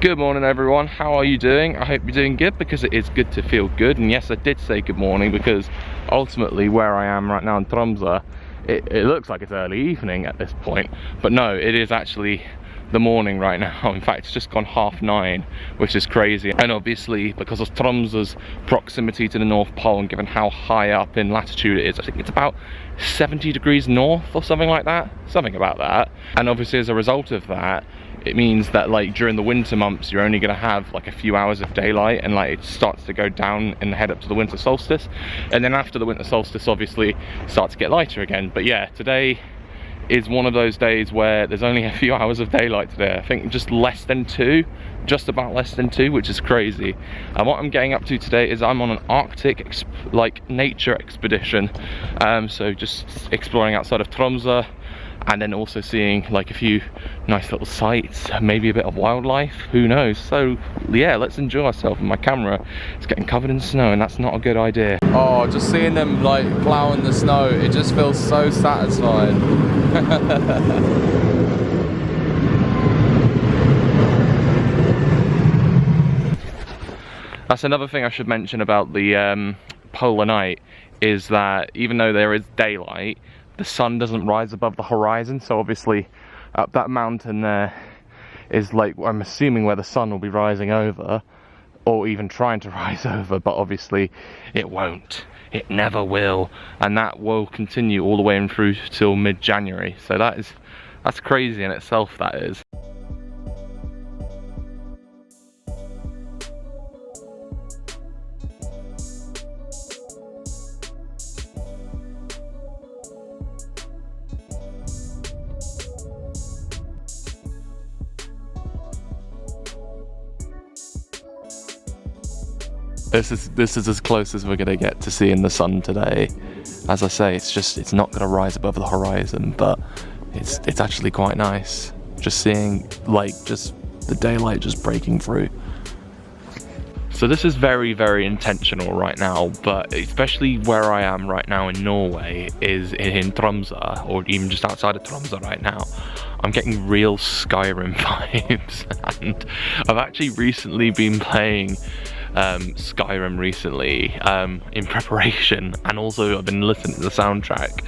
Good morning everyone, how are you doing? I hope you're doing good, because it is good to feel good. And yes, I did say good morning because ultimately where I am right now in Tromsø, it looks like it's early evening at this point, but no, it is actually the morning right now. In fact, it's just gone 9:30, which is crazy. And obviously because of Tromsø's proximity to the North Pole, and given how high up in latitude it is, I think it's about 70 degrees north or something like that, something about that. And obviously as a result of that, it means that like during the winter months you're only going to have like a few hours of daylight, and like it starts to go down and head up to the winter solstice, and then after the winter solstice obviously it starts to get lighter again. But yeah, today is one of those days where there's only a few hours of daylight today. I think just less than 2, just about less than 2, which is crazy. And what I'm getting up to today is I'm on an Arctic nature expedition, so just exploring outside of Tromsø, and then also seeing like a few nice little sights, maybe a bit of wildlife, who knows. So yeah, let's enjoy ourselves. And my camera is getting covered in snow, and that's not a good idea. Oh, just seeing them like plowing the snow, it just feels so satisfying. That's another thing I should mention about the polar night, is that even though there is daylight, the sun doesn't rise above the horizon. So obviously up that mountain there is like, I'm assuming, where the sun will be rising over, or even trying to rise over, but obviously it won't. It never will, and that will continue all the way in through till mid-January. So that's crazy in itself, that is. This is as close as we're gonna get to seeing the sun today. As I say, it's not gonna rise above the horizon, but it's actually quite nice just seeing like just the daylight just breaking through. So this is very, very intentional right now, but especially where I am right now in Norway is in Tromsø, or even just outside of Tromsø right now. I'm getting real Skyrim vibes, and I've actually recently been playing Skyrim recently in preparation, and also I've been listening to the soundtrack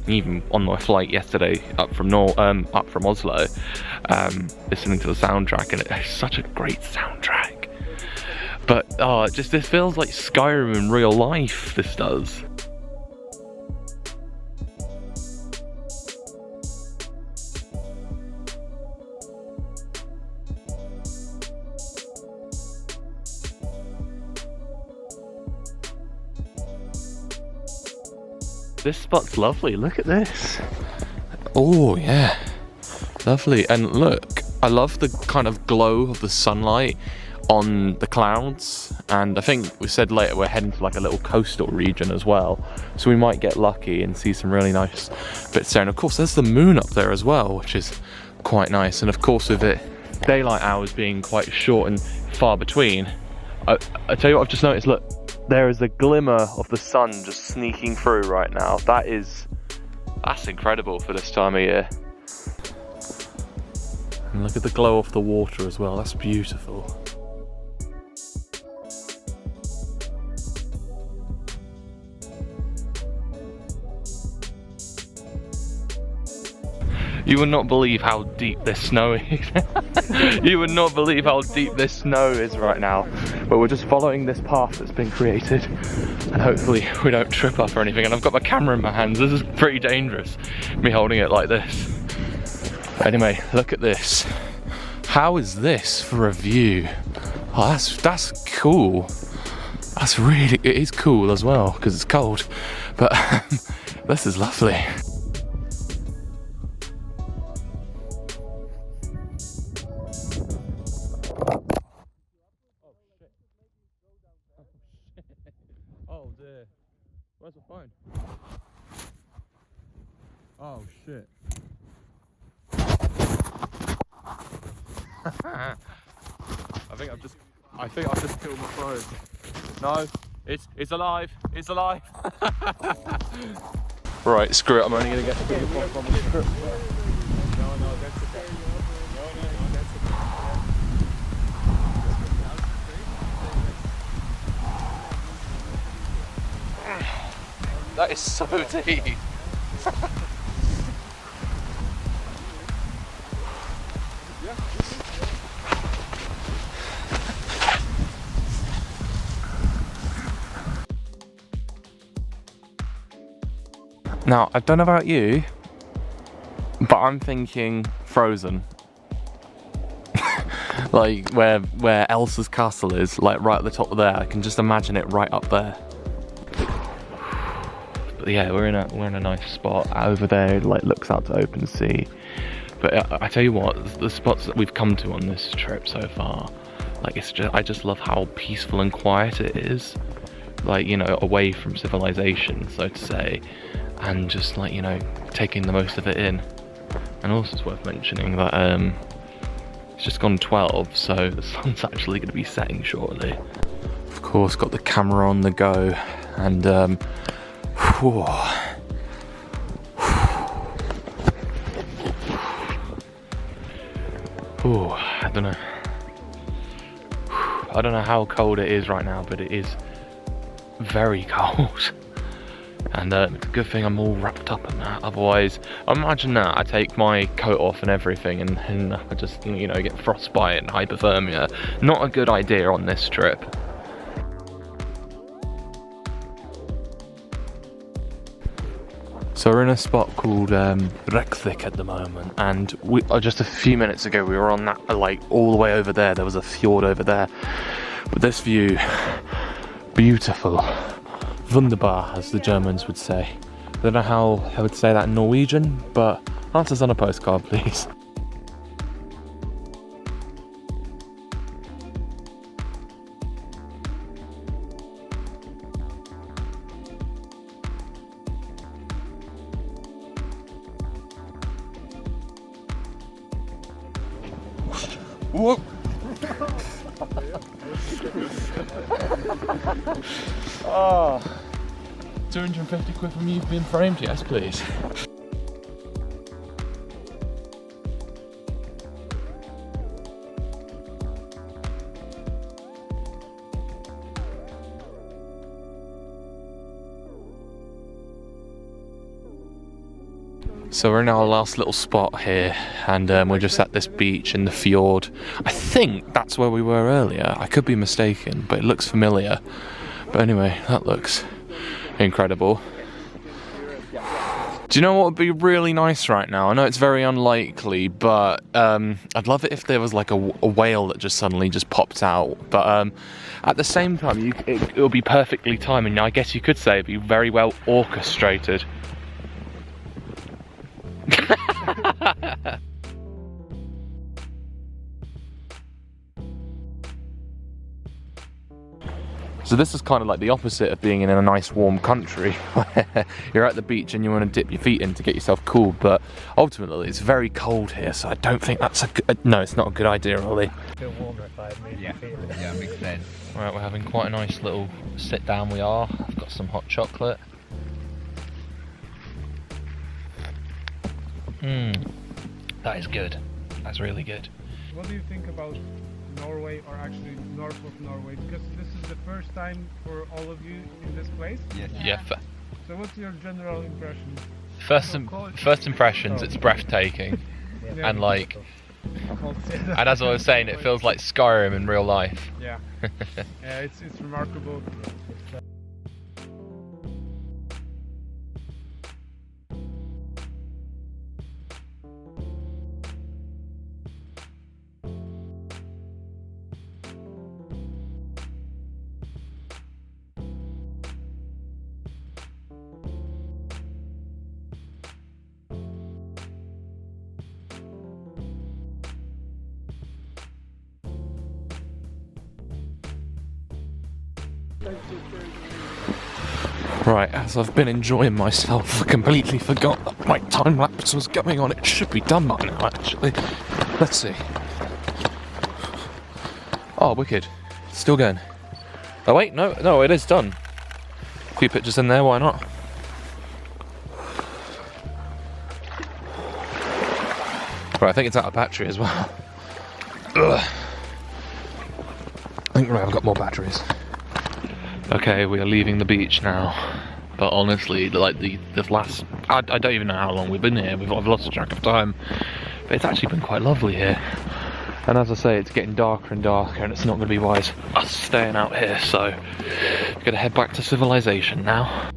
even on my flight yesterday up from Oslo, listening to the soundtrack, and it's such a great soundtrack. But this feels like Skyrim in real life, this does. This spot's lovely, look at this. Oh yeah, lovely. And look, I love the kind of glow of the sunlight on the clouds, and I think we said later we're heading to like a little coastal region as well, so we might get lucky and see some really nice bits there. And of course there's the moon up there as well, which is quite nice. And of course with it daylight hours being quite short and far between, I tell you what I've just noticed, look, there is a glimmer of the sun just sneaking through right now. That's incredible for this time of year. And look at the glow off the water as well, that's beautiful. You would not believe how deep this snow is. You would not believe how deep this snow is right now. But we're just following this path that's been created, and hopefully we don't trip up or anything. And I've got my camera in my hands. This is pretty dangerous, me holding it like this. But anyway, look at this. How is this for a view? Oh, that's cool. That's really, it is cool as well, because it's cold. But this is lovely. Oh dear. Where's the phone? Oh shit. I think I've just killed my phone. No, it's alive. It's alive. Right, screw it. I'm only gonna get a bigger one from the script. No, that's okay. No, that's okay. That is so deep. Now, I don't know about you, but I'm thinking Frozen. Like where Elsa's castle is, like right at the top of there. I can just imagine it right up there. But yeah, we're in a nice spot over there. It like looks out to open sea. But I tell you what, the spots that we've come to on this trip so far, like I just love how peaceful and quiet it is. Like, you know, away from civilization, so to say, and just like, you know, taking the most of it in. And also it's worth mentioning that it's just gone 12, so the sun's actually going to be setting shortly. Of course, got the camera on the go, and whew. Ooh, I don't know how cold it is right now, but it is very cold. And it's a good thing I'm all wrapped up in that, otherwise, imagine that, I take my coat off and everything and I just, you know, get frostbite and hypothermia. Not a good idea on this trip. So we're in a spot called Reykjavik at the moment, and we just a few minutes ago we were on that, like all the way over there. There was a fjord over there, but this view, beautiful, wunderbar, as the Germans would say. I don't know how I would say that in Norwegian, but answers on a postcard, please. Whoa. Oh, 250 quid from you being framed, yes please. So we're in our last little spot here, and we're just at this beach in the fjord. I think that's where we were earlier. I could be mistaken, but it looks familiar. But anyway, that looks incredible. Do you know what would be really nice right now? I know it's very unlikely, but I'd love it if there was like a whale that just suddenly just popped out. But at the same time, it would be perfectly timed. And I guess you could say it'd be very well orchestrated. So this is kind of like the opposite of being in a nice warm country. You're at the beach and you want to dip your feet in to get yourself cool, but ultimately it's very cold here, so I don't think that's a good... No, it's not a good idea, Ollie. Feel warmer if I move my feet. Yeah, makes sense. Right, we're having quite a nice little sit down we are. I've got some hot chocolate. That is good. That's really good. What do you think about Norway, or actually north of Norway? Because this is the first time for all of you in this place. Yes. Yeah. So what's your general impression? First impressions, it's breathtaking. Yeah. And like, and as I was saying, it feels like Skyrim in real life. Yeah. Yeah, it's remarkable. Right, as I've been enjoying myself, I completely forgot that my time lapse was going on. It should be done by now, actually. Let's see. Oh, wicked. Still going. Oh wait, no, it is done. A few pictures in there, why not? Right, I think it's out of battery as well. Ugh. I think I've got more batteries. Okay, we are leaving the beach now. But honestly, like this last, I don't even know how long we've been here. I've lost track of time. But it's actually been quite lovely here. And as I say, it's getting darker and darker, and it's not going to be wise us staying out here. So we're going to head back to civilization now.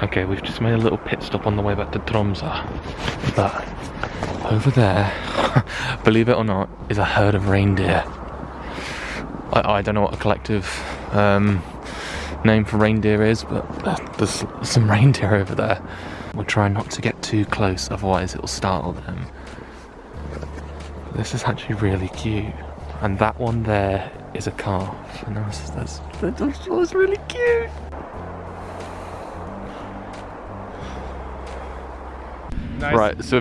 Okay, we've just made a little pit stop on the way back to Tromsø. But over there, believe it or not, is a herd of reindeer. I don't know what a collective name for reindeer is, but there's some reindeer over there. We'll try not to get too close, otherwise it will startle them. This is actually really cute. And that one there is a calf. And that's really cute. Nice. Right, so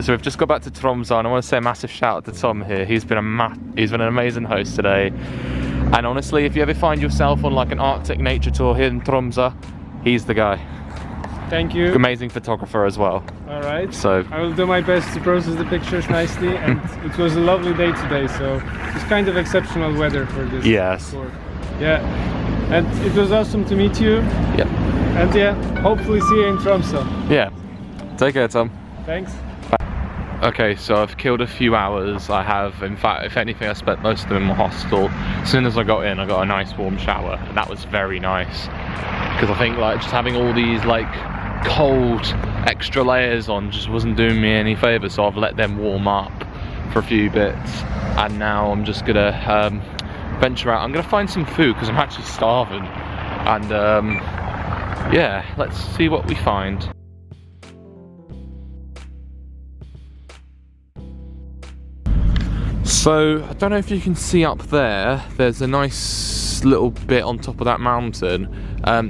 we've just got back to Tromsø, and I want to say a massive shout out to Tom here. He's been an amazing host today. And honestly, if you ever find yourself on like an Arctic nature tour here in Tromsø, he's the guy. Thank you. Amazing photographer as well. All right. So I will do my best to process the pictures nicely, and it was a lovely day today, so it's kind of exceptional weather for this tour. Yeah, and it was awesome to meet you. Yep. And yeah, hopefully see you in Tromsø. Yeah. Take care, Tom. Thanks. Okay, so I've killed a few hours. I have, in fact, if anything, I spent most of them in my hostel. As soon as I got in, I got a nice warm shower, and that was very nice. Because I think like just having all these like cold extra layers on just wasn't doing me any favours, so I've let them warm up for a few bits. And now I'm just gonna venture out. I'm gonna find some food because I'm actually starving. And yeah, let's see what we find. So, I don't know if you can see up there, there's a nice little bit on top of that mountain.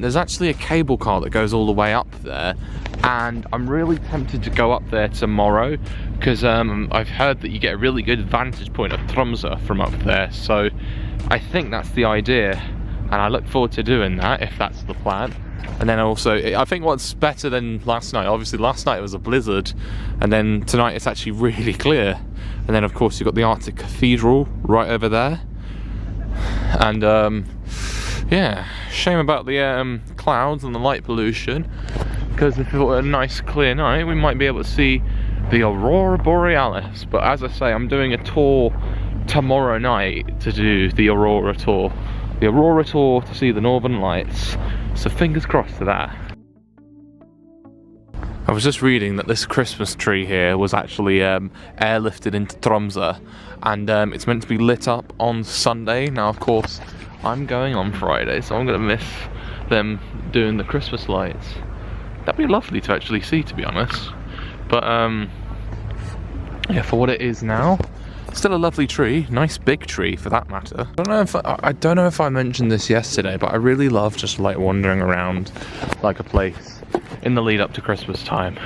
There's actually a cable car that goes all the way up there, and I'm really tempted to go up there tomorrow because I've heard that you get a really good vantage point of Tromsø from up there, so I think that's the idea, and I look forward to doing that if that's the plan. And then also, I think what's better than last night, obviously last night it was a blizzard, and then tonight it's actually really clear. And then of course you've got the Arctic Cathedral right over there. And yeah, shame about the clouds and the light pollution, because if it were a nice clear night we might be able to see the Aurora Borealis. But as I say, I'm doing a tour tomorrow night to do the Aurora tour. The Aurora tour to see the Northern Lights. So fingers crossed to that. I was just reading that this Christmas tree here was actually airlifted into Tromsø, and it's meant to be lit up on Sunday. Now of course I'm going on Friday, so I'm going to miss them doing the Christmas lights. That'd be lovely to actually see, to be honest. But yeah, for what it is now, still a lovely tree, nice big tree for that matter. I don't know if I mentioned this yesterday, but I really love just like wandering around like a place in the lead up to Christmas time,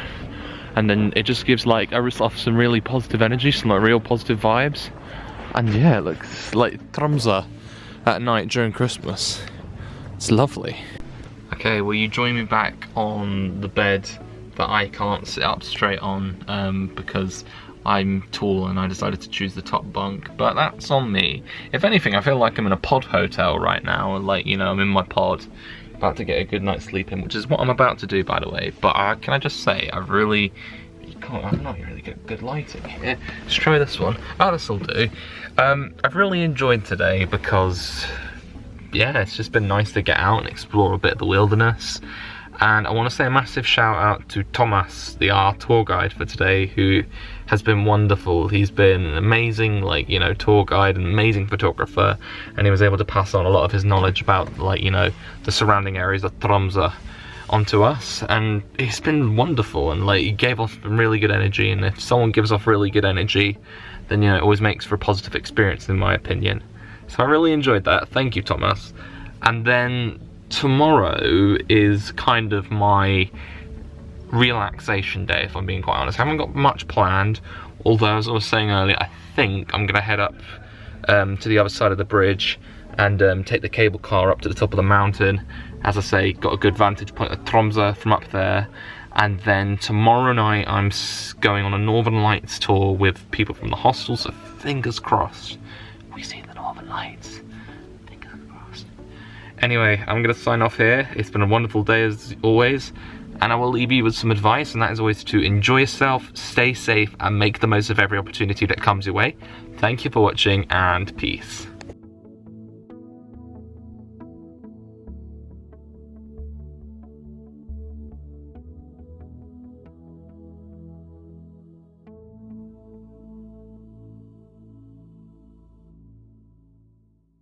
and then it just gives like off some really positive energy, some like real positive vibes. And yeah, it looks like Tromsø at night during Christmas. It's lovely. Okay, will you join me back on the bed that I can't sit up straight on because I'm tall and I decided to choose the top bunk, but that's on me. If anything, I feel like I'm in a pod hotel right now, like, you know, I'm in my pod, about to get a good night's sleep in, which is what I'm about to do, by the way. But can I just say, I'm not really good lighting here. Let's try this one. Oh, this'll do. I've really enjoyed today because, yeah, it's just been nice to get out and explore a bit of the wilderness. And I want to say a massive shout out to Thomas, our tour guide for today, who has been wonderful. He's been an amazing, like, you know, tour guide, an amazing photographer, and he was able to pass on a lot of his knowledge about, like, you know, the surrounding areas of Tromsø onto us. And he's been wonderful, and like, he gave off really good energy, and if someone gives off really good energy, then, you know, it always makes for a positive experience, in my opinion. So I really enjoyed that. Thank you, Thomas. And then tomorrow is kind of my relaxation day, if I'm being quite honest. I haven't got much planned, although as I was saying earlier, I think I'm gonna head up to the other side of the bridge and take the cable car up to the top of the mountain. As I say, got a good vantage point of Tromsø from up there. And then tomorrow night I'm going on a Northern Lights tour with people from the hostel, so fingers crossed we see the Northern Lights. Fingers crossed. Anyway, I'm gonna sign off here. It's been a wonderful day as always, and I will leave you with some advice, and that is always to enjoy yourself, stay safe, and make the most of every opportunity that comes your way. Thank you for watching, and peace.